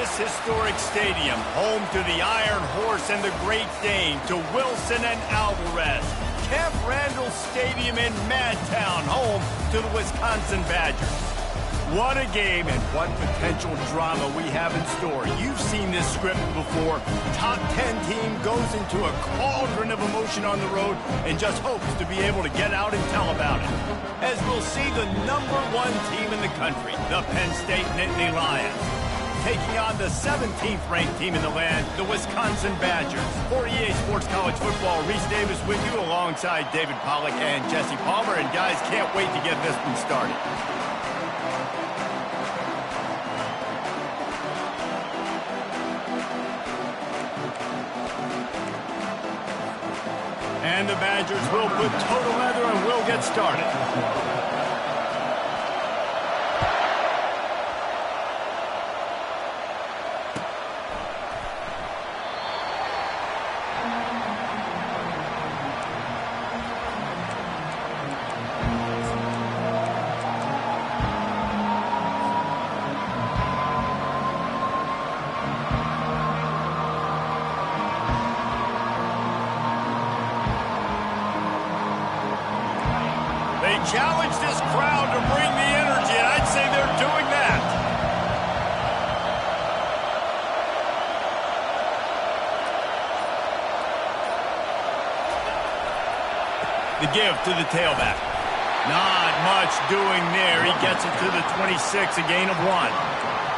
this historic stadium, home to the Iron Horse and the Great Dane, to Wilson and Alvarez. Camp Randall Stadium in Madtown, home to the Wisconsin Badgers. What a game and what potential drama we have in store. You've seen this script before. Top 10 team goes into a cauldron of emotion on the road and just hopes to be able to get out and tell about it. As we'll see the #1 team in the country, the Penn State Nittany Lions, taking on the 17th ranked team in the land, the Wisconsin Badgers. For EA Sports College Football, Reese Davis with you alongside David Pollack and Jesse Palmer. And guys, can't wait to get this one started. And the Badgers will put total leather and we'll get started. They challenge this crowd to bring the energy, and I'd say they're doing that. The give to the tailback. Not much doing there. He gets it to the 26, a gain of 1.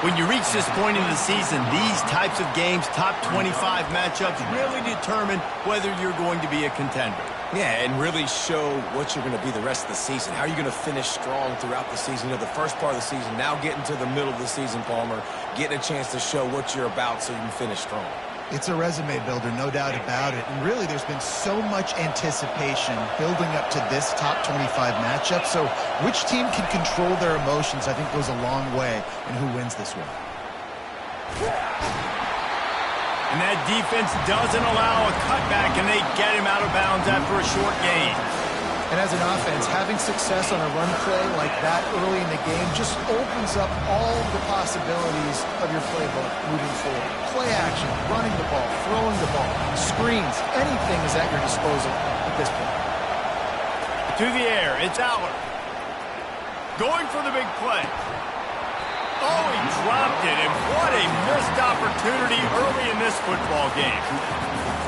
When you reach this point in the season, these types of games, top 25 matchups, really determine whether you're going to be a contender. Yeah, and really show what you're going to be the rest of the season. How are you going to finish strong throughout the season? You know, the first part of the season, now getting to the middle of the season, Palmer, getting a chance to show what you're about so you can finish strong. It's a resume builder, no doubt about it. And really, there's been so much anticipation building up to this top 25 matchup. So which team can control their emotions, I think, goes a long way in who wins this one. And that defense doesn't allow a cutback, and they get him out of bounds after a short gain. And as an offense, having success on a run play like that early in the game just opens up all the possibilities of your playbook moving forward. Play action, running the ball, throwing the ball, screens, anything is at your disposal at this point. To the air, it's Aller. Going for the big play. Oh, he dropped it, and what a missed opportunity early in this football game.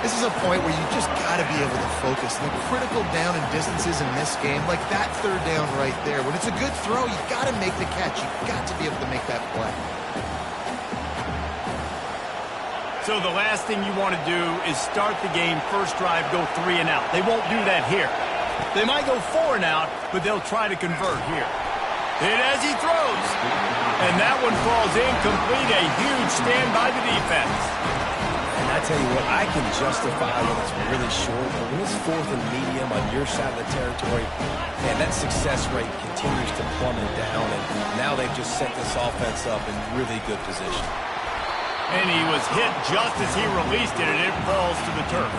This is a point where you just got to be able to focus. The critical down and distances in this game, like that third down right there. When it's a good throw, you got to make the catch. You got to be able to make that play. So the last thing you want to do is start the game, first drive, go 3 and out. They won't do that here. They might go 4 and out, but they'll try to convert here. And as he throws, and that one falls incomplete, a huge stand by the defense. And I tell you what, I can justify when it's really short, but when it's 4th and medium on your side of the territory, man, that success rate continues to plummet down, and now they've just set this offense up in really good position. And he was hit just as he released it, and it falls to the turf.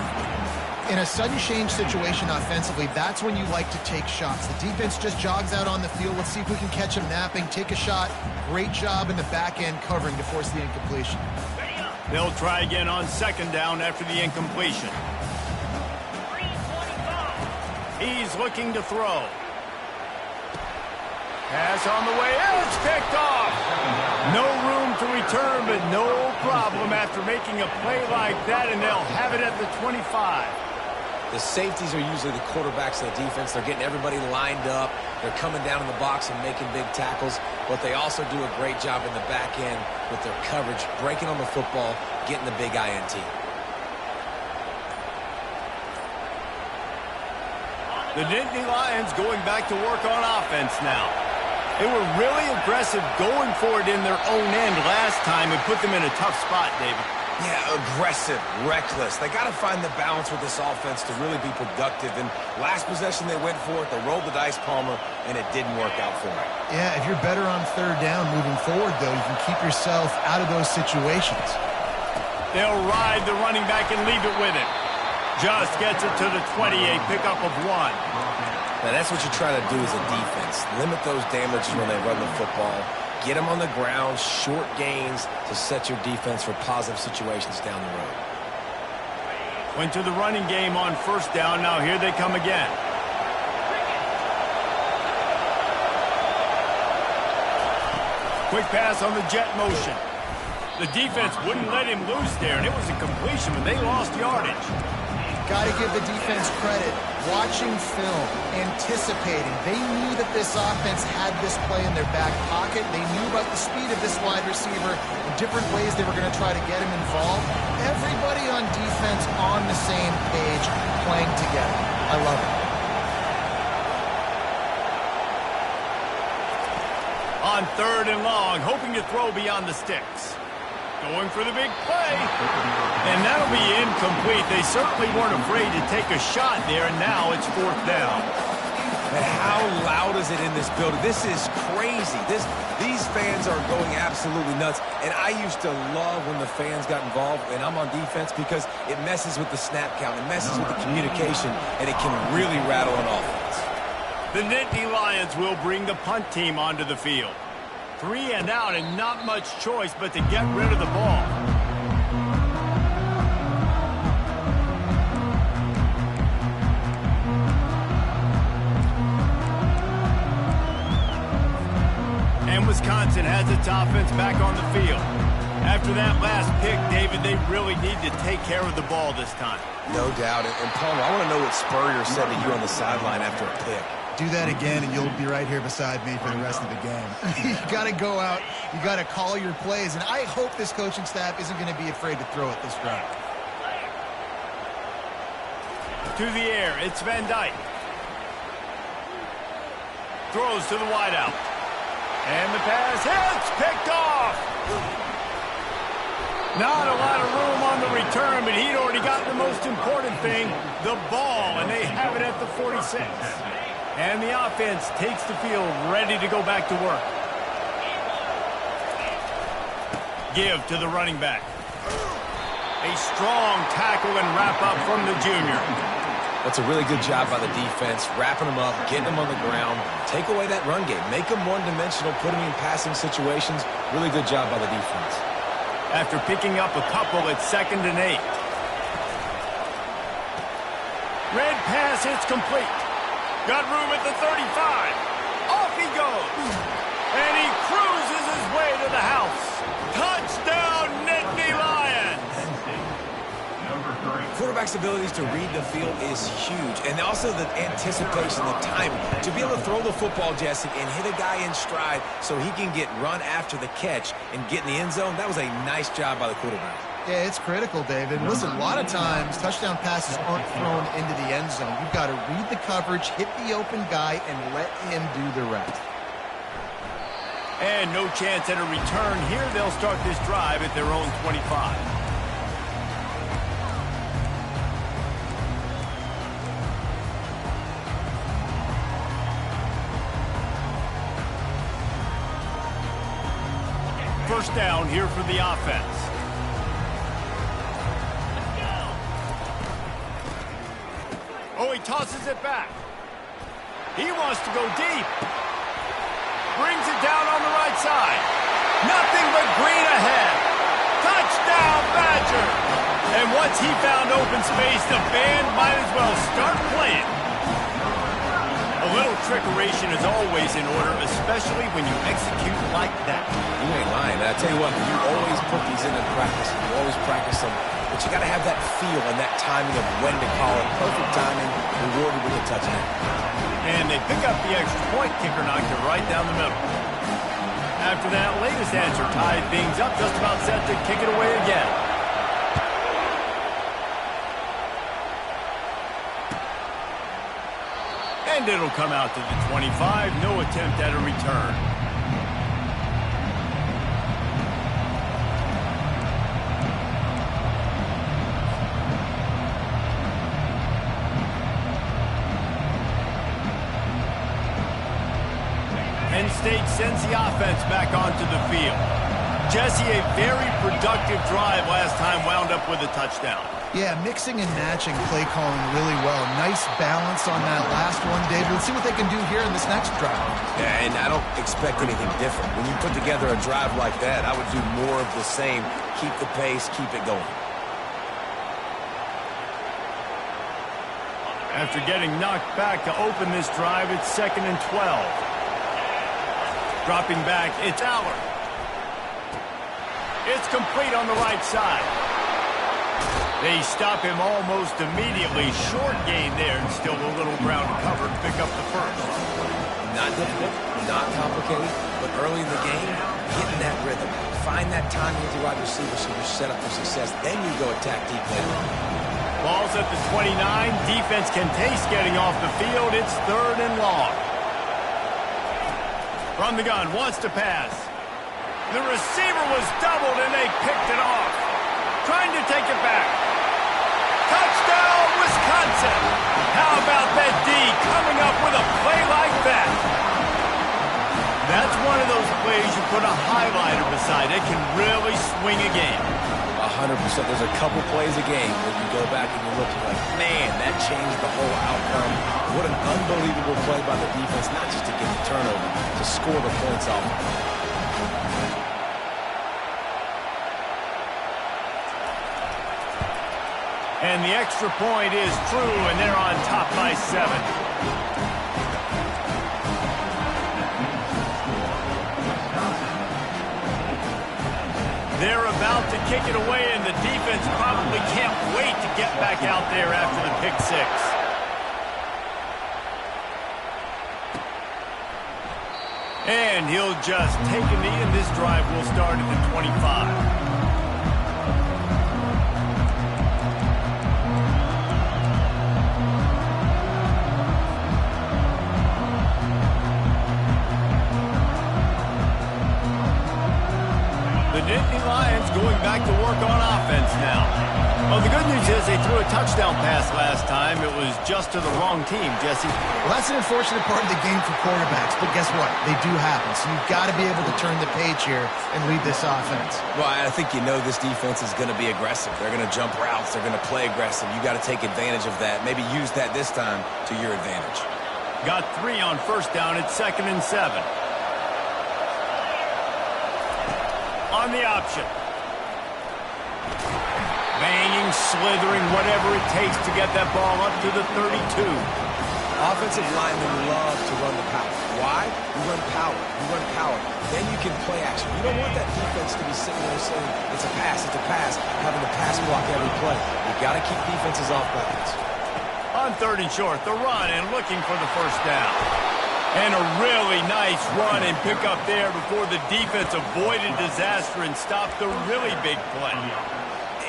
In a sudden change situation offensively, that's when you like to take shots. The defense just jogs out on the field. Let's see if we can catch him napping, take a shot. Great job in the back end covering to force the incompletion. They'll try again on 2nd down after the incompletion. He's looking to throw. Pass on the way, and it's picked off. No room to return, but no problem after making a play like that, and they'll have it at the 25. The safeties are usually the quarterbacks of the defense. They're getting everybody lined up. They're coming down in the box and making big tackles, but they also do a great job in the back end with their coverage, breaking on the football, getting the big INT. The Nittany Lions going back to work on offense now. They were really aggressive going for it in their own end last time and put them in a tough spot, David. Yeah, aggressive, reckless. They got to find the balance with this offense to really be productive. And last possession they went for it, they rolled the dice, Palmer, and it didn't work out for them. Yeah, if you're better on 3rd down moving forward, though, you can keep yourself out of those situations. They'll ride the running back and leave it with him. Just gets it to the 28, pickup of 1. Now, that's what you try to do as a defense. Limit those damages when they run the football. Get them on the ground, short gains to set your defense for positive situations down the road. Went to the running game on first down. Now here they come again. Quick pass on the jet motion. The defense wouldn't let him loose there, and it was a completion, but they lost yardage. Got to give the defense credit. Watching film, anticipating. They knew that this offense had this play in their back pocket. They knew about the speed of this wide receiver and different ways they were going to try to get him involved. Everybody on defense on the same page, playing together. I love it. On 3rd and long, hoping to throw beyond the sticks. Going for the big play. And that'll be incomplete. They certainly weren't afraid to take a shot there, and now it's 4th down. And how loud is it in this building? This is crazy. These fans are going absolutely nuts. And I used to love when the fans got involved, and I'm on defense, because it messes with the snap count. It messes with the communication, and it can really rattle an offense. The Nittany Lions will bring the punt team onto the field. 3 and out, and not much choice but to get rid of the ball. And Wisconsin has its offense back on the field. After that last pick, David, they really need to take care of the ball this time. No doubt. And Palmer, I want to know what Spurrier said to you on the sideline after a pick. Do that again, and you'll be right here beside me for the rest of the game. You got to go out. You got to call your plays, and I hope this coaching staff isn't going to be afraid to throw it this drive. To the air, it's Van Dyke. Throws to the wideout. And the pass hits, picked off. Not a lot of room on the return, but he'd already got the most important thing, the ball, and they have it at the 46. And the offense takes the field, ready to go back to work. Give to the running back. A strong tackle and wrap up from the junior. That's a really good job by the defense, wrapping them up, getting them on the ground. Take away that run game. Make them one-dimensional, put them in passing situations. Really good job by the defense. After picking up a couple, it's 2nd and 8. Red pass hits complete. Got room at the 35. Off he goes. And he cruises his way to the house. Touchdown, Nittany Lions. Quarterback's abilities to read the field is huge. And also the anticipation, the timing. To be able to throw the football, Jesse, and hit a guy in stride so he can get run after the catch and get in the end zone, that was a nice job by the quarterback. Yeah, it's critical, David. Listen, a lot of times touchdown passes aren't thrown into the end zone. You've got to read the coverage, hit the open guy, and let him do the rest. And no chance at a return here. They'll start this drive at their own 25. First down here for the offense. Oh, he tosses it back. He wants to go deep. Brings it down on the right side. Nothing but green ahead. Touchdown, Badger. And once he found open space, the band might as well start playing. A little trickeration is always in order, especially when you execute like that. You ain't lying. I tell you what, you always put these in practice. You always practice them. But you got to have that feel and that timing of when to call it. Perfect timing, rewarded with a touchdown. And they pick up the extra point. Kicker knocked it right down the middle. After that latest answer tied things up, just about set to kick it away again. And it'll come out to the 25. No attempt at a return. Penn State sends the offense back onto the field. Jesse, a very productive drive last time wound up with a touchdown. Yeah, mixing and matching play calling really well. Nice balance on that last one, David. Let's see what they can do here in this next drive. Yeah, and I don't expect anything different. When you put together a drive like that, I would do more of the same. Keep the pace, keep it going. After getting knocked back to open this drive, it's 2nd and 12. Dropping back, it's Aller. It's complete on the right side. They stop him almost immediately. Short gain there, and still a little ground to cover to pick up the first. Not difficult, not complicated, but early in the game, getting that rhythm. Find that timing with your wide receiver so you're set up for success. Then you go attack deep later. Ball's at the 29. Defense can taste getting off the field. It's 3rd and long. From the gun, wants to pass. The receiver was doubled, and they picked it off. Trying to take it back. Touchdown, Wisconsin! How about that D coming up with a play like that? That's one of those plays you put a highlighter beside. It can really swing a game. 100%. There's a couple plays a game where you go back and you look and you're like, man, that changed the whole outcome. What an unbelievable play by the defense, not just to get the turnover, to score the points off. And the extra point is true, and they're on top by 7. They're about to kick it away, and the defense probably can't wait to get back out there after the pick 6. And he'll just take a knee, and this drive will start at the 25. The Nittany Lions going back to work on offense now. Well, the good news is they threw a touchdown pass last time. It was just to the wrong team, Jesse. Well, that's an unfortunate part of the game for quarterbacks, but guess what? They do happen, so you've got to be able to turn the page here and lead this offense. Well, I think you know this defense is going to be aggressive. They're going to jump routes. They're going to play aggressive. You got to take advantage of that. Maybe use that this time to your advantage. Got 3 on first down. It's 2nd and 7. On the option. Banging, slithering, whatever it takes to get that ball up to the 32. Offensive linemen love to run the power. Why? You run power. You run power. Then you can play action. You don't want that defense to be sitting there saying, it's a pass, having to pass block every play. You got to keep defenses off balance. On 3rd and short, the run and looking for the first down. And a really nice run and pick up there before the defense avoided disaster and stopped the really big play.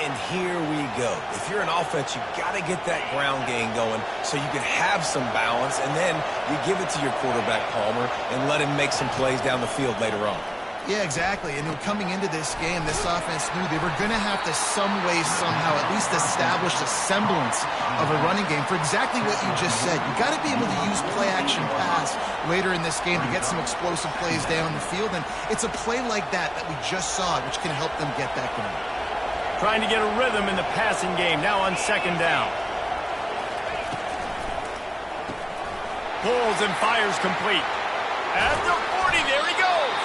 And here we go. If you're an offense, you got to get that ground game going so you can have some balance, and then you give it to your quarterback, Palmer, and let him make some plays down the field later on. Yeah, exactly. And coming into this game, this offense knew they were going to have to some way, somehow, at least establish a semblance of a running game for exactly what you just said. You got to be able to use play-action pass later in this game to get some explosive plays down the field. And it's a play like that we just saw, which can help them get that going. Trying to get a rhythm in the passing game, now on 2nd down. Pulls and fires complete. At the 40, there he goes.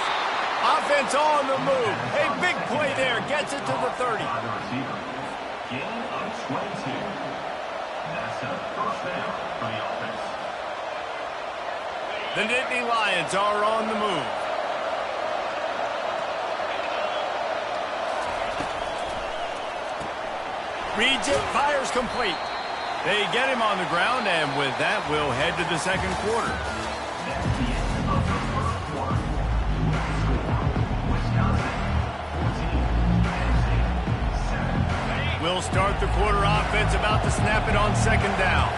Offense on the move. A big play there. Gets it to the 30. Gain of 22. That's a first down for the offense. The Nittany Lions are on the move. Reads it, fires complete. They get him on the ground, and with that, we'll head to the 2nd quarter. We'll start the quarter offense, about to snap it on 2nd down.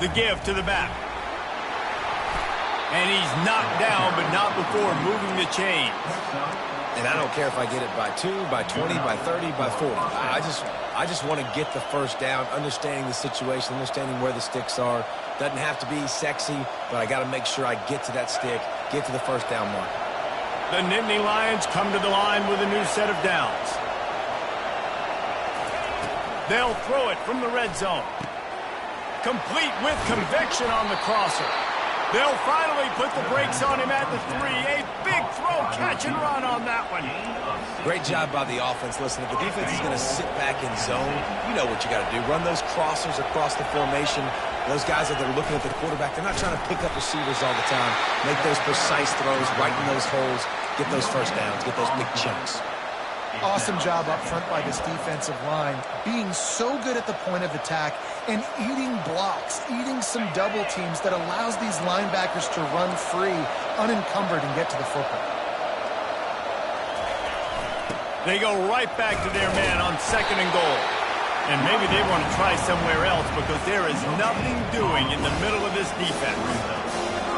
The give to the back. And he's knocked down, but not before moving the chains. And I don't care if I get it by 2, by 20, by 30, by 40. I just want to get the first down, understanding the situation, understanding where the sticks are. Doesn't have to be sexy, but I got to make sure I get to that stick, get to the first down mark. The Nittany Lions come to the line with a new set of downs. They'll throw it from the red zone. Complete with conviction on the crosser. They'll finally put the brakes on him at the 3. A big throw, catch and run on that one. Great job by the offense. Listen, if the defense is going to sit back in zone, you know what you got to do. Run those crossers across the formation. Those guys that are looking at the quarterback, they're not trying to pick up receivers all the time. Make those precise throws, right in those holes, get those first downs, get those big chunks. Awesome job up front by this defensive line, being so good at the point of attack and eating blocks, eating some double teams that allows these linebackers to run free, unencumbered, and get to the football. They go right back to their man on 2nd and goal. And maybe they want to try somewhere else because there is nothing doing in the middle of this defense.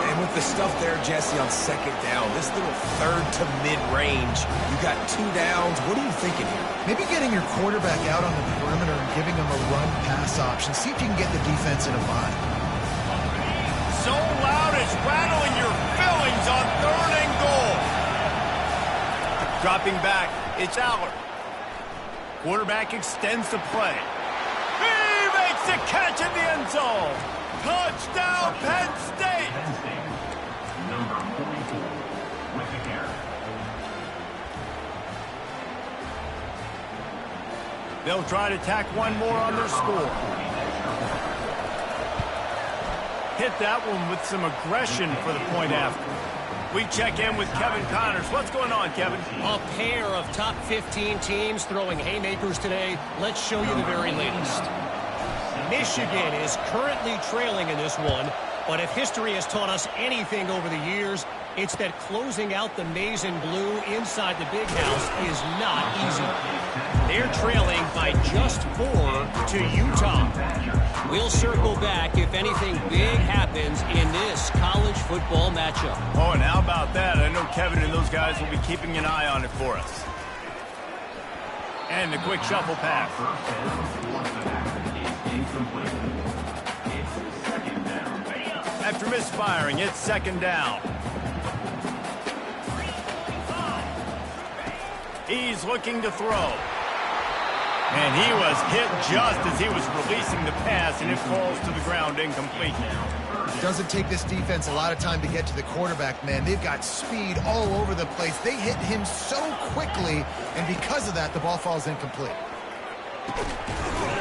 And with the stuff there, Jesse, on 2nd down, this little 3rd to mid-range, you got 2 downs. What are you thinking here? Maybe getting your quarterback out on the perimeter and giving him a run-pass option. See if you can get the defense in a bind. So loud it's rattling your fillings on 3rd and goal. Dropping back, it's Aller. Quarterback extends the play. He makes the catch in the end zone. Touchdown, Penn State. Number 44 with the carry. They'll try to tack one more on their score. Hit that one with some aggression for the point after. We check in with Kevin Connors. What's going on, Kevin? A pair of top 15 teams throwing haymakers today. Let's show you the very latest. Michigan is currently trailing in this one, but if history has taught us anything over the years, it's that closing out the maize and blue inside the big house is not easy. They're trailing by just 4 to Utah. We'll circle back if anything big happens in this college football matchup. Oh, and how about that? I know Kevin and those guys will be keeping an eye on it for us. And the quick shuffle pass. After misfiring, it's 2nd down. He's looking to throw. And he was hit just as he was releasing the pass, and it falls to the ground incomplete. It doesn't take this defense a lot of time to get to the quarterback, man. They've got speed all over the place. They hit him so quickly, and because of that, the ball falls incomplete.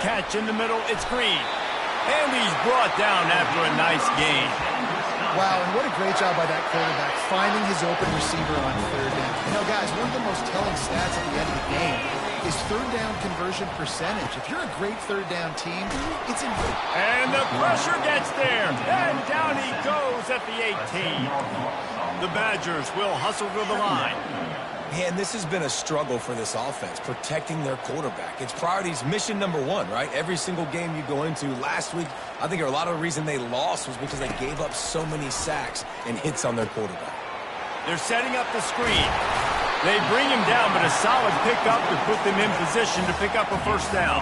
Catch in the middle, it's Green. And he's brought down after a nice gain. Wow, and what a great job by that quarterback, finding his open receiver on 3rd down. You know, guys, one of the most telling stats at the end of the game is 3rd down conversion percentage. If you're a great 3rd down team, it's in. And the pressure gets there. And down he goes at the 18. The Badgers will hustle to the line. Man, this has been a struggle for this offense, protecting their quarterback. It's priorities, mission number 1, right? Every single game you go into. Last week, I think a lot of the reason they lost was because they gave up so many sacks and hits on their quarterback. They're setting up the screen. They bring him down, but a solid pickup to put them in position to pick up a 1st down.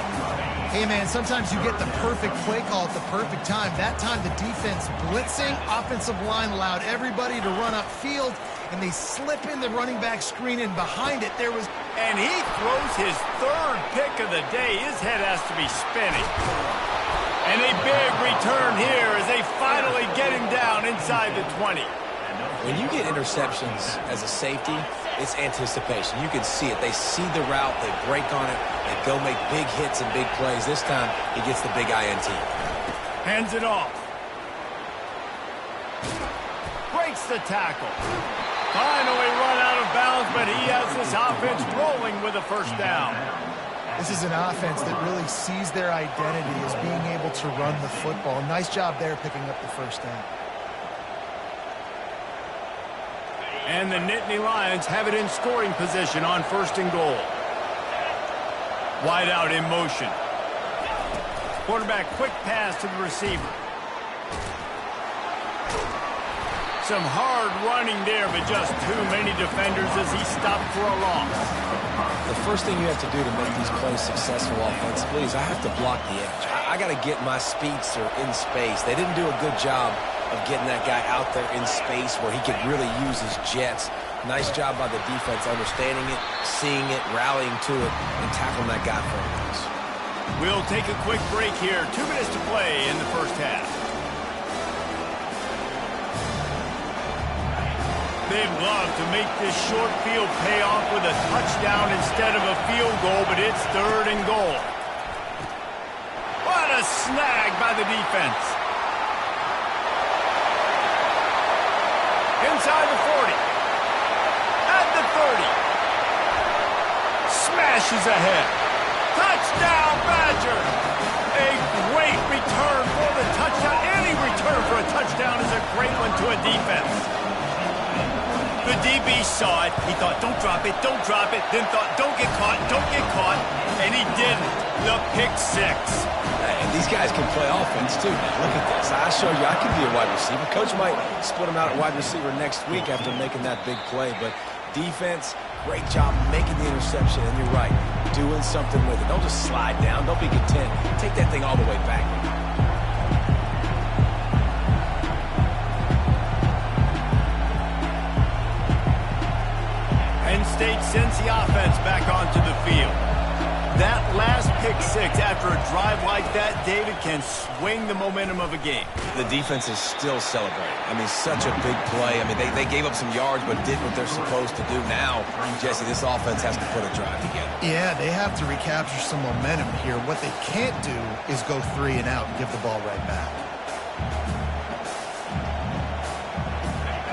Hey, man, sometimes you get the perfect play call at the perfect time. That time, the defense blitzing, offensive line allowed everybody to run upfield, and they slip in the running back screen, and behind it, there was... And he throws his 3rd pick of the day. His head has to be spinning. And a big return here as they finally get him down inside the 20. When you get interceptions as a safety, it's anticipation. You can see it. They see the route, they break on it, they go make big hits and big plays. This time, he gets the big INT. Hands it off. Breaks the tackle. Finally run out of bounds, but he has this offense rolling with a 1st down. This is an offense that really sees their identity as being able to run the football. Nice job there picking up the 1st down. And the Nittany Lions have it in scoring position on 1st and goal. Wide out in motion. Quarterback quick pass to the receiver. Some hard running there, but just too many defenders as he stopped for a loss. The first thing you have to do to make these plays successful offensively is I have to block the edge. I got to get my speedster in space. They didn't do a good job of getting that guy out there in space where he could really use his jets. Nice job by the defense understanding it, seeing it, rallying to it, and tackling that guy for a loss. We'll take a quick break here. 2 minutes to play in the first half. They'd love to make this short field pay off with a touchdown instead of a field goal, but it's 3rd and goal. What a snag by the defense. Inside the 40. At the 30. Smashes ahead. Touchdown, Badger. A great return for the touchdown. Any return for a touchdown is a great one to a defense. The DB saw it. He thought, don't drop it, don't drop it. Then thought, don't get caught, don't get caught. And he didn't. The pick 6. And these guys can play offense, too. Now, look at this. I showed you I could be a wide receiver. Coach might split him out at wide receiver next week after making that big play. But defense, great job making the interception. And you're right, doing something with it. Don't just slide down. Don't be content. Take that thing all the way back. Penn State sends the offense back onto the field. That last pick 6 after a drive like that, David, can swing the momentum of a game. The defense is still celebrating. I mean, such a big play. I mean, they gave up some yards but did what they're supposed to do. Now, Jesse, this offense has to put a drive together. Yeah, they have to recapture some momentum here. What they can't do is go 3 and out and give the ball right back.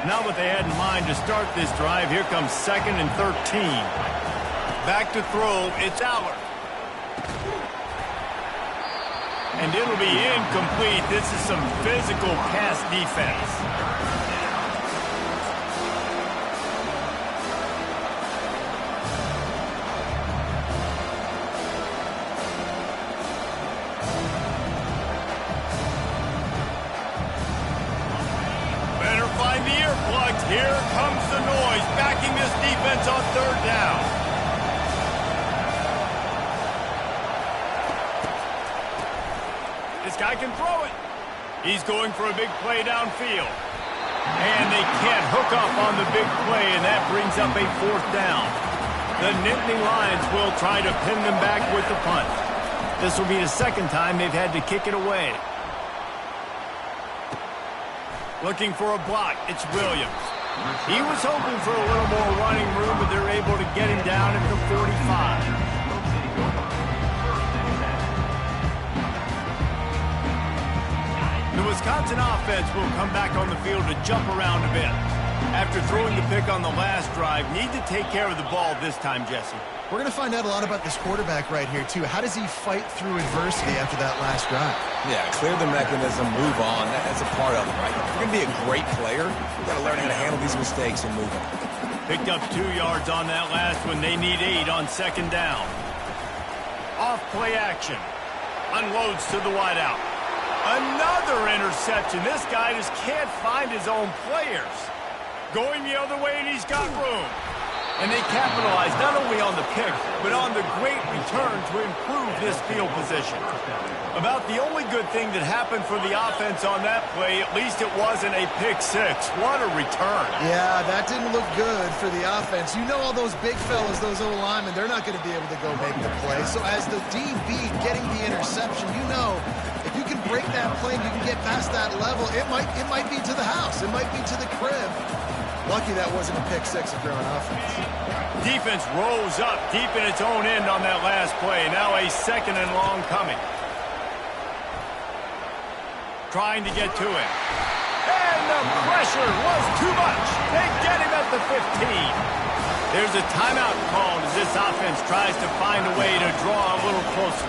Not what they had in mind to start this drive. Here comes 2nd and 13. Back to throw, it's Allard. And it'll be incomplete. This is some physical pass defense. Better find the earplugs. Here comes the noise, backing this defense on 3rd down. This guy can throw it. He's going for a big play downfield. And they can't hook up on the big play, and that brings up a 4th down. The Nittany Lions will try to pin them back with the punt. This will be the 2nd time they've had to kick it away. Looking for a block, it's Williams. He was hoping for a little more running room, but they're able to get him down at the 45. The Wisconsin offense will come back on the field to jump around a bit. After throwing the pick on the last drive, need to take care of the ball this time, Jesse. We're going to find out a lot about this quarterback right here, too. How does he fight through adversity after that last drive? Yeah, clear the mechanism, move on. That's a part of it, right? If you're going to be a great player, you've got to learn how to handle these mistakes and move on. Picked up 2 yards on that last one. They need 8 on 2nd down. Off play action. Unloads to the wideout. Another interception. This guy just can't find his own players. Going the other way, and he's got room. And they capitalize not only on the pick, but on the great return to improve this field position. About the only good thing that happened for the offense on that play, at least it wasn't a pick 6. What a return. Yeah, that didn't look good for the offense. You know all those big fellas, those O-linemen, they're not going to be able to go make the play. So as the DB getting the interception, you know, if you can break that play and you can get past that level, it might be to the house. It might be to the crib. Lucky that wasn't a pick 6 if you're on offense. Defense rose up deep in its own end on that last play. Now a 2nd and long coming. Trying to get to him. And the pressure was too much. They get him at the 15. There's a timeout called as this offense tries to find a way to draw a little closer.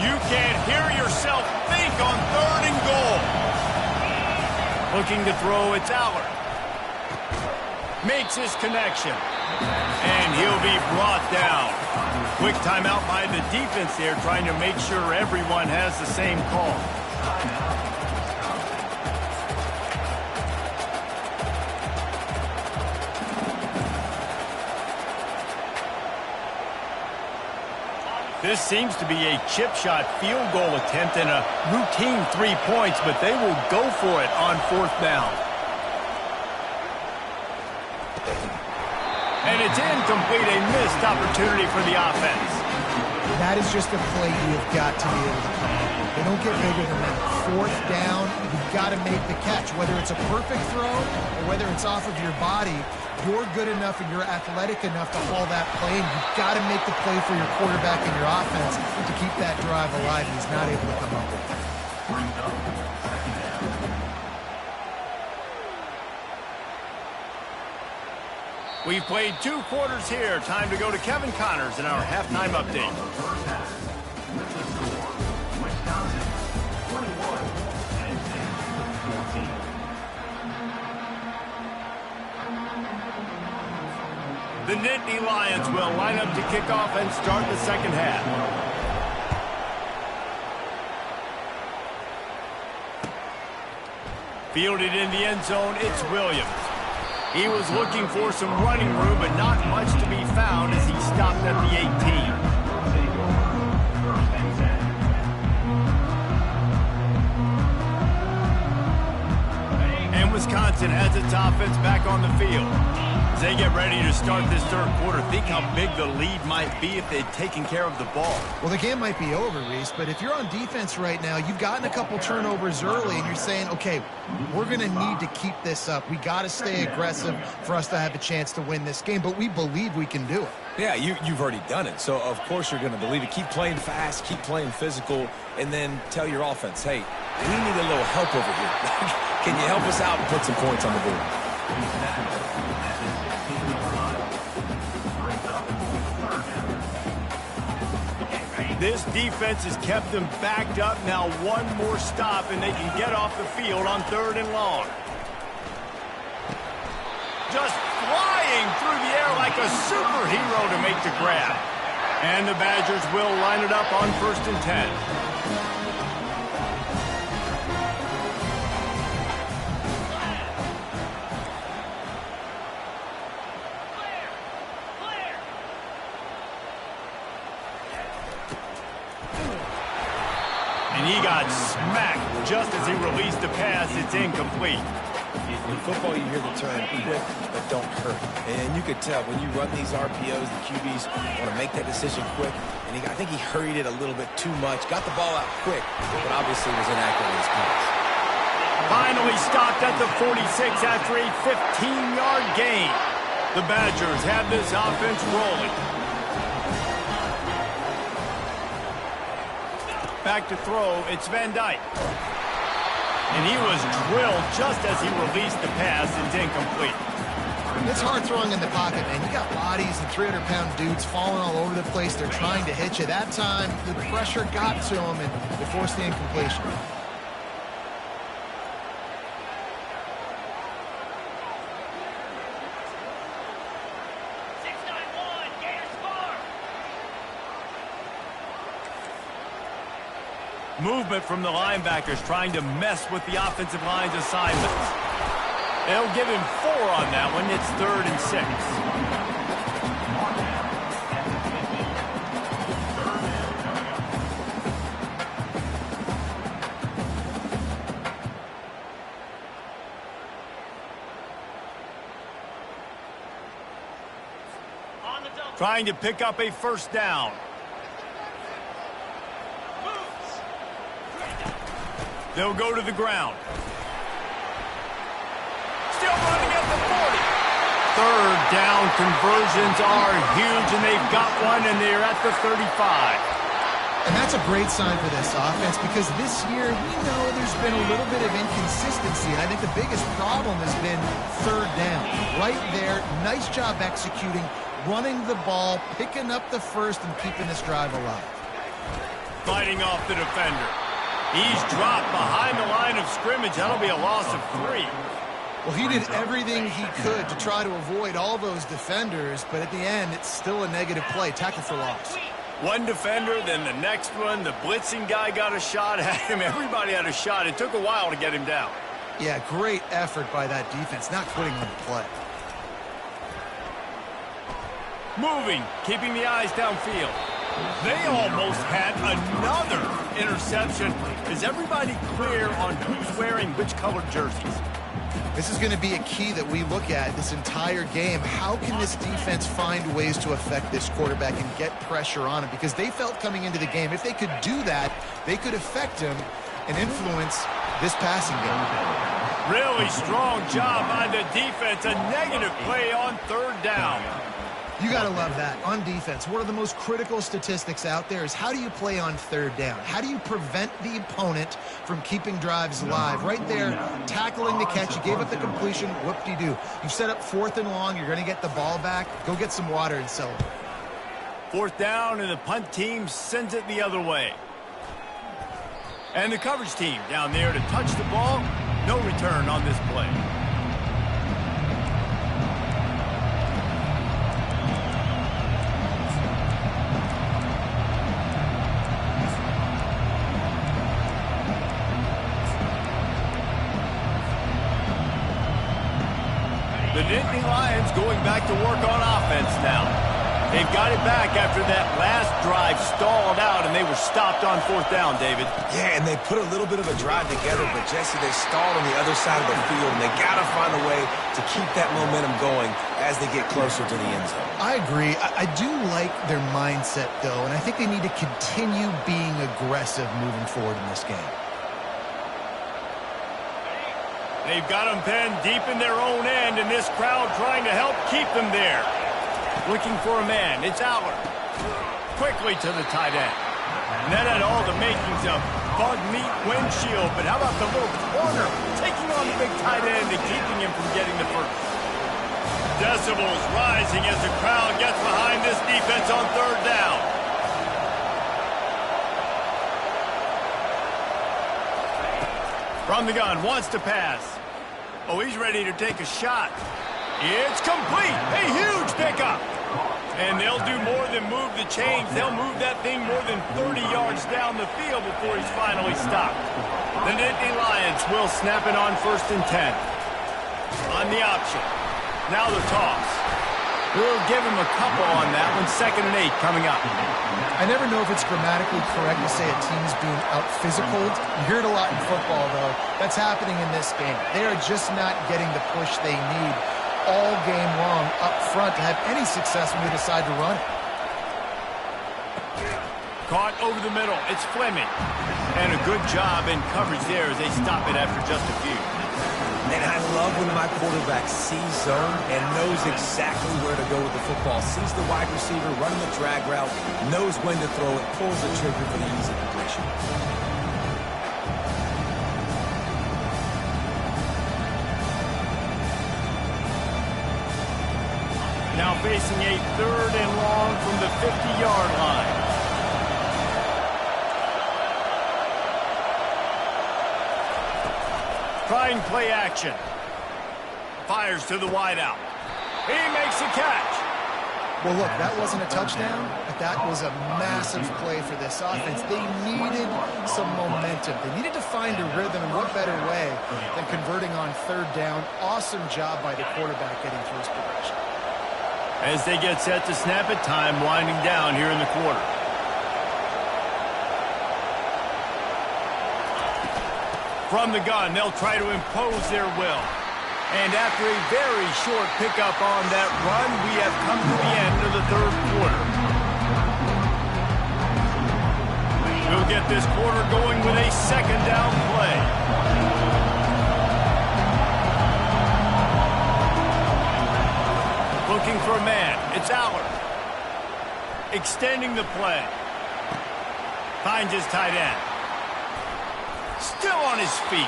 You can't hear yourself think on 3rd and goal. Looking to throw, it's Allard. Makes his connection. And he'll be brought down. Quick timeout by the defense there, trying to make sure everyone has the same call. This seems to be a chip shot field goal attempt and a routine 3 points, but they will go for it on 4th down. And it's incomplete, a missed opportunity for the offense. That is just a play you've got to be able to come up with. They don't get bigger than that. 4th down, you've got to make the catch. Whether it's a perfect throw or whether it's off of your body, you're good enough and you're athletic enough to haul that play, and you've got to make the play for your quarterback and your offense to keep that drive alive. He's not able to come up with it. We've played 2 quarters here. Time to go to Kevin Connors in our halftime update. The Nittany Lions will line up to kick off and start the second half. Fielded in the end zone, it's Williams. He was looking for some running room, but not much to be found as he stopped at the 18. And Wisconsin has its offense back on the field. As they get ready to start this 3rd quarter, think how big the lead might be if they'd taken care of the ball. Well, the game might be over, Reese, but if you're on defense right now, you've gotten a couple turnovers early, and you're saying, okay, we're going to need to keep this up. We got to stay aggressive for us to have a chance to win this game, but we believe we can do it. Yeah, you've already done it, so of course you're going to believe it. Keep playing fast, keep playing physical, and then tell your offense, hey, we need a little help over here. Can you help us out and put some points on the board? This defense has kept them backed up. Now 1 more stop, and they can get off the field on 3rd and long. Just flying through the air like a superhero to make the grab. And the Badgers will line it up on 1st and 10. And he got smacked just as he released the pass. It's incomplete. In football, you hear the term quick but don't hurt. And you could tell when you run these RPOs, the QBs want to make that decision quick. And I think he hurried it a little bit too much. Got the ball out quick, but obviously was inaccurate in his pass. Finally stopped at the 46 after a 15-yard gain. The Badgers have this offense rolling. Back to throw, it's Van Dyke. And he was drilled just as he released the pass. It's incomplete. It's hard throwing in the pocket, man. You got bodies and 300-pound dudes falling all over the place. They're trying to hit you. That time, the pressure got to him, and they forced the incompletion. Movement from the linebackers trying to mess with the offensive line's assignments. They'll give him 4 on that one. It's 3rd and 6. Trying to pick up a 1st down. They'll go to the ground. Still running at the 40. 3rd down conversions are huge, and they've got one, and they're at the 35. And that's a great sign for this offense because this year we know there's been a little bit of inconsistency, and I think the biggest problem has been 3rd down. Right there, nice job executing, running the ball, picking up the 1st, and keeping this drive alive. Fighting off the defender. He's dropped behind the line of scrimmage. That'll be a loss of 3. Well, he did everything he could to try to avoid all those defenders, but at the end, it's still a negative play. Tackle for loss. One defender, then the next one. The blitzing guy got a shot at him. Everybody had a shot. It took a while to get him down. Yeah, great effort by that defense, not quitting on the play. Moving, keeping the eyes downfield. They almost had another interception. Is everybody clear on who's wearing which colored jerseys? This is going to be a key that we look at this entire game. How can this defense find ways to affect this quarterback and get pressure on him? Because they felt coming into the game, if they could do that, they could affect him and influence this passing game. Really strong job by the defense. A negative play on third down. You got to love that. On defense, one of the most critical statistics out there is how do you play on third down? How do you prevent the opponent from keeping drives alive? Right there, tackling the catch. You gave up the completion. Whoop-de-doo. You've set up 4th and long. You're going to get the ball back. Go get some water and celebrate. 4th down, and the punt team sends it the other way. And the coverage team down there to touch the ball. No return on this play. The Nittany Lions going back to work on offense now. They've got it back after that last drive stalled out, and they were stopped on 4th down, David. Yeah, and they put a little bit of a drive together, but Jesse, they stalled on the other side of the field, and they got to find a way to keep that momentum going as they get closer to the end zone. I agree. I do like their mindset, though, and I think they need to continue being aggressive moving forward in this game. They've got them penned deep in their own end, and this crowd trying to help keep them there. Looking for a man. It's Aller. Quickly to the tight end. And that had all the makings of bug meat windshield, but how about the little corner taking on the big tight end and keeping him from getting the first? Decibels rising as the crowd gets behind this defense on 3rd down. From the gun, wants to pass. Oh, he's ready to take a shot. It's complete. A huge pickup. And they'll do more than move the chains. They'll move that thing more than 30 yards down the field before he's finally stopped. The Nittany Lions will snap it on 1st and 10. On the option. Now the toss. We'll give him a couple on that one. 2nd and 8 coming up. I never know if it's grammatically correct to say a team's being out-physicaled. You hear it a lot in football, though. That's happening in this game. They are just not getting the push they need all game long up front to have any success when they decide to run it. Caught over the middle. It's Fleming. And a good job in coverage there as they stop it after just a few. And I love when my quarterback sees zone and knows exactly where to go with the football. Sees the wide receiver running the drag route, knows when to throw it, pulls the trigger for the easy completion. Now facing a 3rd and long from the 50-yard line. Trying play action. Fires to the wideout. He makes a catch. Well, look, that wasn't a touchdown, but that was a massive play for this offense. They needed some momentum. They needed to find a rhythm, and what better way than converting on 3rd down. Awesome job by the quarterback getting through his progression. As they get set to snap it, time winding down here in the quarter. From the gun, they'll try to impose their will. And after a very short pickup on that run, we have come to the end of the 3rd quarter. We'll get this quarter going with a 2nd down play. Looking for a man. It's Aller. Extending the play. Finds his tight end. Still on his feet.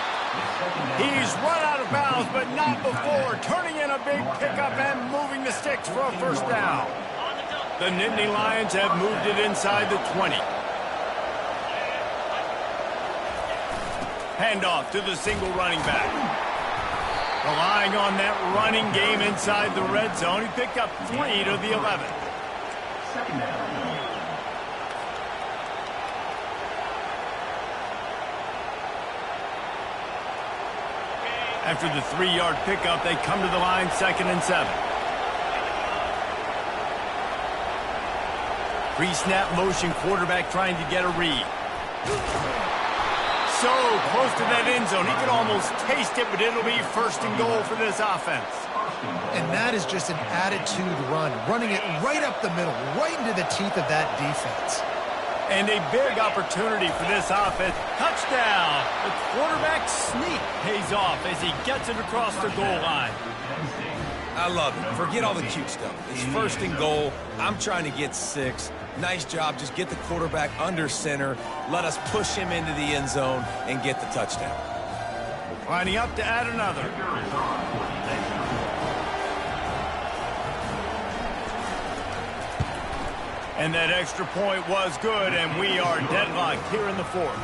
He's run out of bounds, but not before. Turning in a big pickup and moving the sticks for a 1st down. The Nittany Lions have moved it inside the 20. Handoff to the single running back. Relying on that running game inside the red zone. He picked up 3 to the 11. 2nd down. After the 3-yard pickup, they come to the line 2nd and 7. Pre-snap motion quarterback trying to get a read. So close to that end zone. He could almost taste it, but it'll be first and goal for this offense. And that is just an attitude run, running it right up the middle, right into the teeth of that defense. And a big opportunity for this offense. Touchdown! The quarterback sneak pays off as he gets it across the goal line. I love it. Forget all the cute stuff. It's first and goal. I'm trying to get 6. Nice job. Just get the quarterback under center. Let us push him into the end zone and get the touchdown. Lining up to add another. And that extra point was good, and we are deadlocked here in the 4th.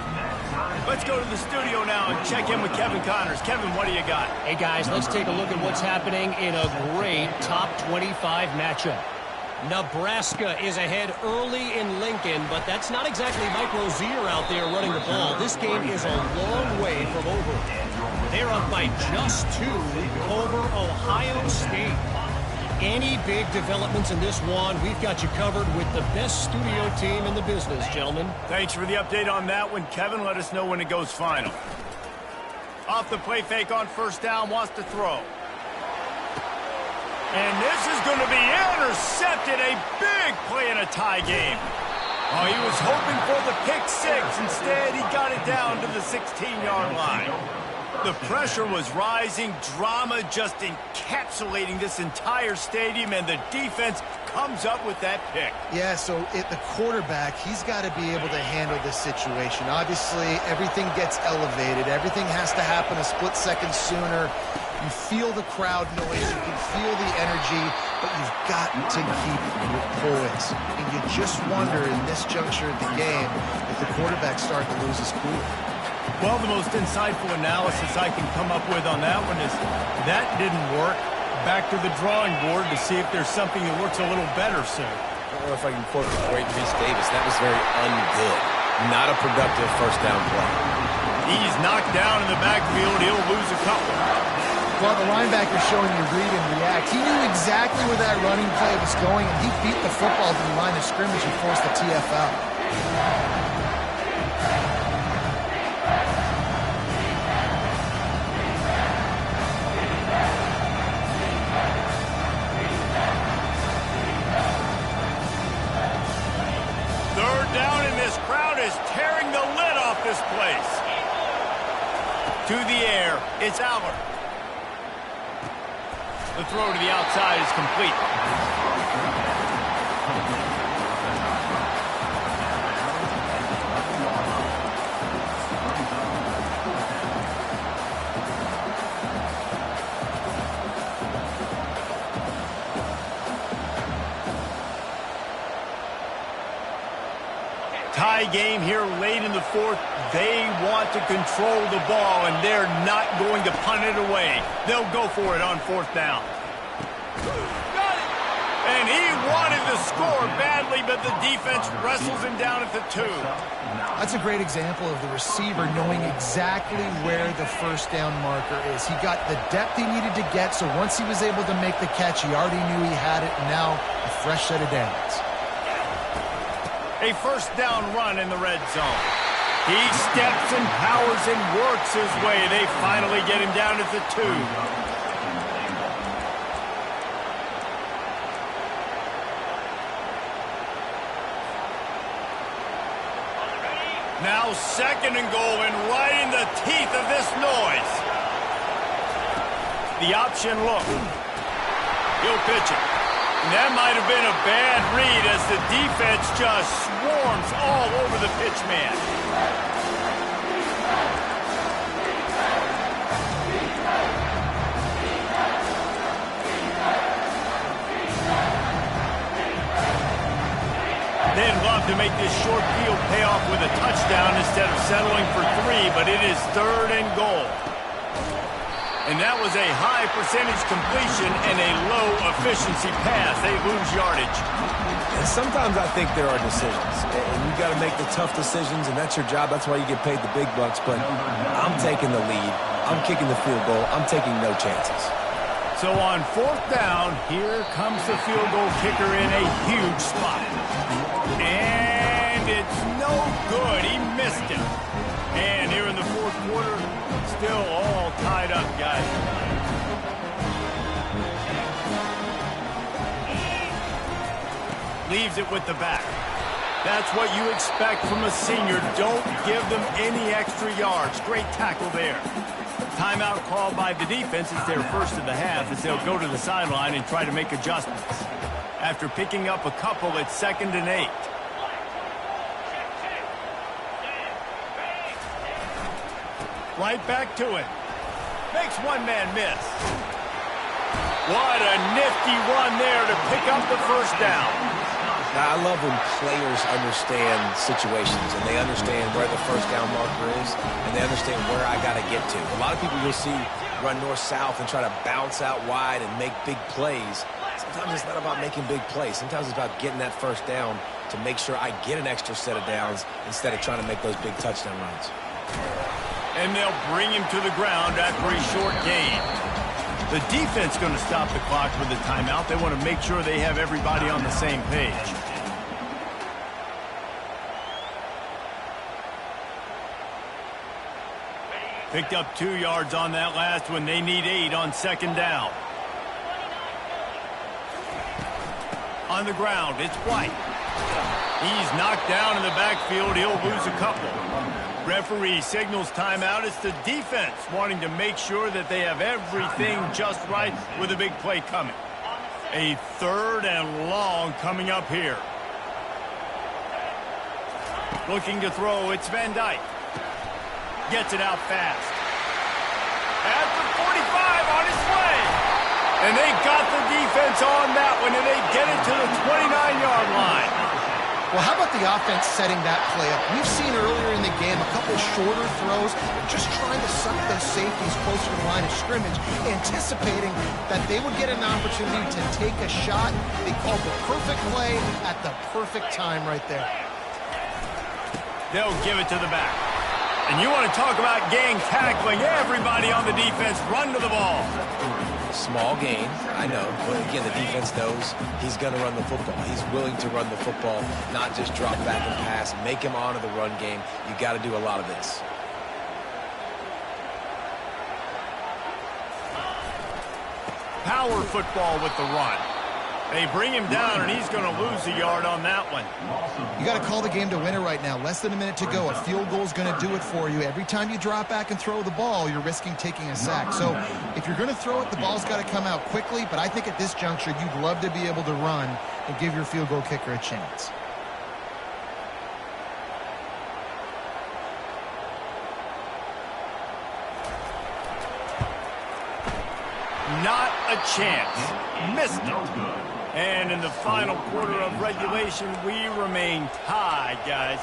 Let's go to the studio now and check in with Kevin Connors. Kevin, what do you got? Hey, guys, let's take a look at what's happening in a great top 25 matchup. Nebraska is ahead early in Lincoln, but that's not exactly Mike Rozier out there running the ball. This game is a long way from over. They're up by just 2 over Ohio State. Any big developments in this one, we've got you covered with the best studio team in the business, gentlemen. Thanks for the update on that one, Kevin. Let us know when it goes final. Off the play fake on first down, wants to throw. And this is going to be intercepted. A big play in a tie game. Oh, he was hoping for the pick 6. Instead, he got it down to the 16-yard line. The pressure was rising, drama just encapsulating this entire stadium, and the defense comes up with that pick. Yeah, so the quarterback, he's got to be able to handle this situation. Obviously, everything gets elevated. Everything has to happen a split second sooner. You feel the crowd noise. You can feel the energy, but you've got to keep your poise. And you just wonder in this juncture of the game if the quarterback's starting to lose his cool. Well, the most insightful analysis I can come up with on that one is that didn't work. Back to the drawing board to see if there's something that works a little better soon. I don't know if I can quote the great Reese Davis. That was very ungood. Not a productive first down play. He's knocked down in the backfield. He'll lose a couple. Well, the linebacker's showing you read and react. He knew exactly where that running play was going, and he beat the football to the line of scrimmage and forced the TFL. Down, and this crowd is tearing the lid off this place. To the air, it's Aller. The throw to the outside is complete. Tie game here late in the 4th. They want to control the ball, and they're not going to punt it away. They'll go for it on 4th down. Got it! And he wanted to score badly, but the defense wrestles him down at the 2. That's a great example of the receiver knowing exactly where the first down marker is. He got the depth he needed to get, so once he was able to make the catch, he already knew he had it, and now a fresh set of downs. A first down run in the red zone. He steps and powers and works his way. They finally get him down at the 2. Now 2nd and goal, and right in the teeth of this noise. The option look. He'll pitch it. And that might have been a bad read as the defense just swarms all over the pitch man. They'd love to make this short field pay off with a touchdown instead of settling for 3, but it is 3rd and goal. And that was a high percentage completion and a low efficiency pass. They lose yardage. And sometimes I think there are decisions, and you got to make the tough decisions, and that's your job. That's why you get paid the big bucks. But I'm taking the lead. I'm kicking the field goal. I'm taking no chances. So on 4th down, here comes the field goal kicker in a huge spot. And it's no good. He missed it. And here in the 4th quarter, still all tied up, guys. Leaves it with the back. That's what you expect from a senior. Don't give them any extra yards. Great tackle there. Timeout called by the defense. It's their first of the half as they'll go to the sideline and try to make adjustments. After picking up a couple, it's 2nd and 8. Right back to it. Makes one man miss. What a nifty run there to pick up the first down. Now, I love when players understand situations and they understand where the first down marker is and they understand where I got to get to. A lot of people you'll see run north-south and try to bounce out wide and make big plays. Sometimes it's not about making big plays. Sometimes it's about getting that first down to make sure I get an extra set of downs instead of trying to make those big touchdown runs. And they'll bring him to the ground after a short gain. The defense going to stop the clock with a timeout. They want to make sure they have everybody on the same page. Picked up 2 yards on that last one. They need 8 on 2nd down. On the ground, it's White. He's knocked down in the backfield. He'll lose a couple. Referee signals timeout. It's the defense wanting to make sure that they have everything just right with a big play coming. A 3rd and long coming up here. Looking to throw, it's Van Dyke. Gets it out fast. At the 45 on his way. And they got the defense on that one, and they get it to the 29-yard line. Well, how about the offense setting that play up? We've seen earlier in the game a couple shorter throws, just trying to suck those safeties closer to the line of scrimmage, anticipating that they would get an opportunity to take a shot. They called the perfect play at the perfect time right there. They'll give it to the back. And you want to talk about gang tackling. Everybody on the defense run to the ball. Small gain, I know, but again, the defense knows he's going to run the football. He's willing to run the football, not just drop back and pass, make him honor the run game. You got to do a lot of this. Power football with the run. They bring him down, and he's going to lose a yard on that one. You got to call the game to win it right now. Less than a minute to go. A field goal is going to do it for you. Every time you drop back and throw the ball, you're risking taking a sack. So if you're going to throw it, the ball's got to come out quickly. But I think at this juncture, you'd love to be able to run and give your field goal kicker a chance. Not a chance. Missed it. And in the final quarter of regulation, we remain tied, guys.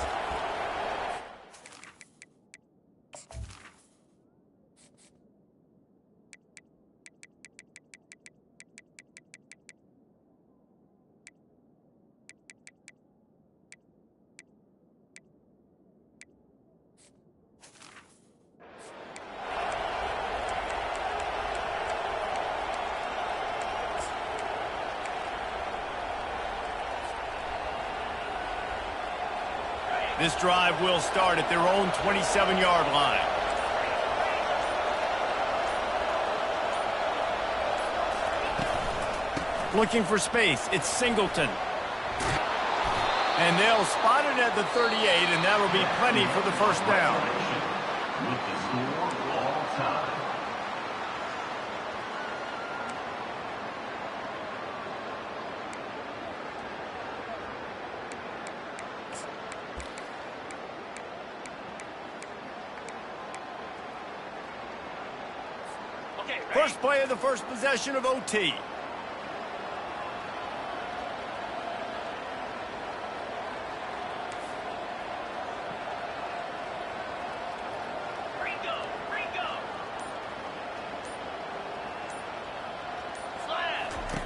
This drive will start at their own 27-yard line. Looking for space. It's Singleton. And they'll spot it at the 38, and that'll be plenty for the first down. With the score all time. First play of the first possession of OT.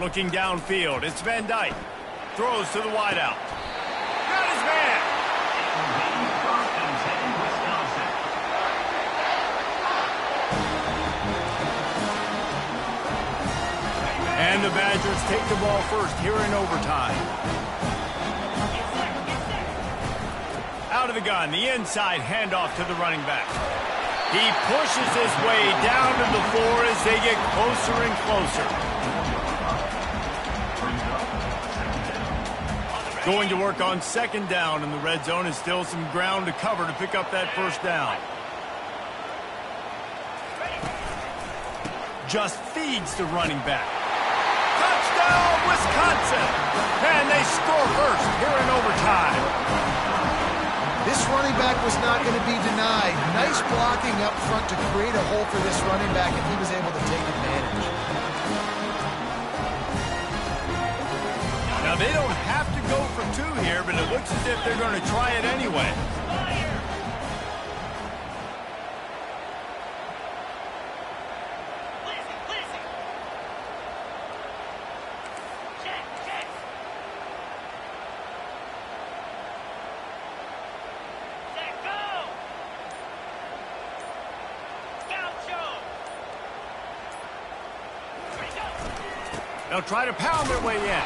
Looking downfield, it's Van Dyke. Throws to the wideout. Got his man. First and 10, Wisconsin. And the Badgers take the ball first here in overtime. Out of the gun, the inside handoff to the running back. He pushes his way down to the floor as they get closer and closer. Going to work on second down in the red zone, and still some ground to cover to pick up that first down. Just feeds the running back. Touchdown, Wisconsin! And they score first here in overtime. This running back was not going to be denied. Nice blocking up front to create a hole for this running back, and he was able to take advantage. Now, they don't have to go for two here, but it looks as if they're going to try it anyway. They'll try to pound their way in.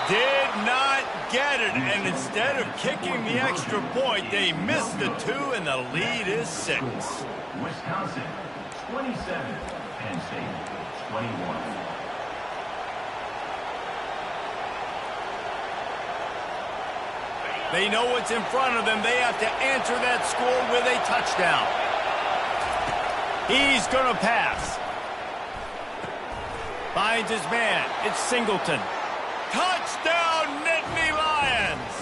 Did not get it, and instead of kicking the extra point, they missed the two, and the lead is 6. Wisconsin, 27. Penn State, 21. They know what's in front of them. They have to answer that score with a touchdown. He's going to pass. Finds his man. It's Singleton. Touchdown, Nittany Lions!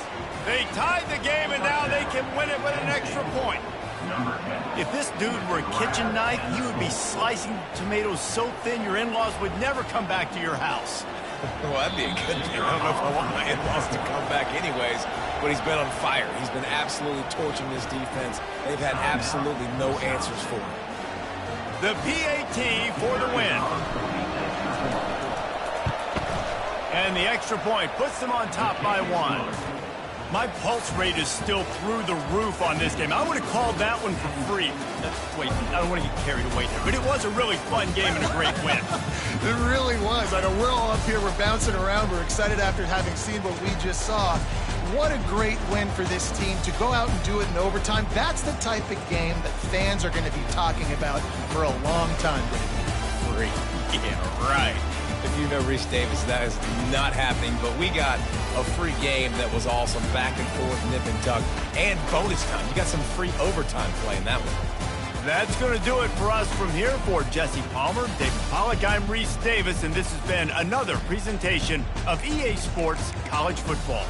They tied the game, and now they can win it with an extra point. If this dude were a kitchen knife, he would be slicing tomatoes so thin your in-laws would never come back to your house. Well, that'd be a good thing. I don't know if I want my in-laws to come back anyways, but he's been on fire. He's been absolutely torching this defense. They've had absolutely no answers for him. The PAT for the win. And the extra point puts them on top by 1. My pulse rate is still through the roof on this game. I would have called that one for free. Wait, I don't want to get carried away here, but it was a really fun game and a great win. It really was. I know we're all up here, we're bouncing around, we're excited after having seen what we just saw. What a great win for this team to go out and do it in overtime. That's the type of game that fans are going to be talking about for a long time, baby. Free. Yeah, right. If you know Reese Davis, that is not happening, but we got a free game that was awesome, back and forth, nip and tuck, and bonus time. You got some free overtime playing that one. That's going to do it for us from here. For Jesse Palmer, David Pollack, I'm Reese Davis, and this has been another presentation of EA Sports College Football.